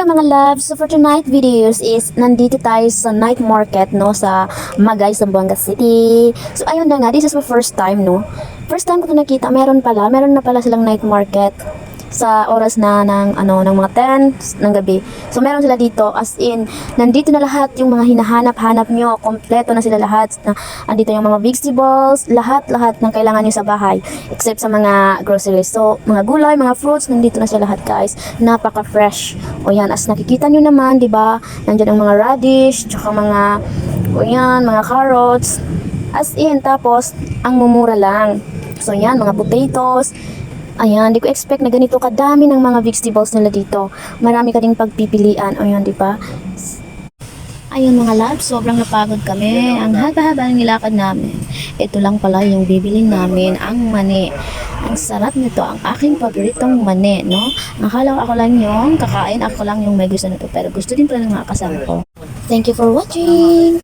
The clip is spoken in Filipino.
mga loves, so for tonight videos is nandito tayo sa night market no sa Magay, Zamboanga City. So ayun na nga, this is my first time no. First time ko na nakita, meron na pala silang night market sa oras na ng mga 10 ng gabi. So meron sila dito as in nandito na lahat yung mga hinahanap-hanap nyo, kompleto na sila lahat. Andito yung mga vegetables, lahat ng kailangan nyo sa bahay except sa mga groceries. So mga gulay, mga fruits, nandito na sila lahat guys. Napaka-fresh. O yan, as nakikita nyo naman, 'di ba? Nandiyan ang mga radish, tsaka mga mga carrots. As in, tapos ang mumura lang. So yan, mga potatoes. Ayan, di ko expect na ganito kadami ng mga vegetables nila dito. Marami ka ding pagpipilian. Ayan, di ba? Ayun mga loves, sobrang napagod kami. Ang haba-haba ng nilakad namin. Ito lang pala yung bibili namin, ang mani. Ang sarap nito, ang aking paboritong mani, no? Akala ko ako lang yung kakain, ako lang yung may gusto nito. Pero gusto din pala ng mga kasama ko. Thank you for watching!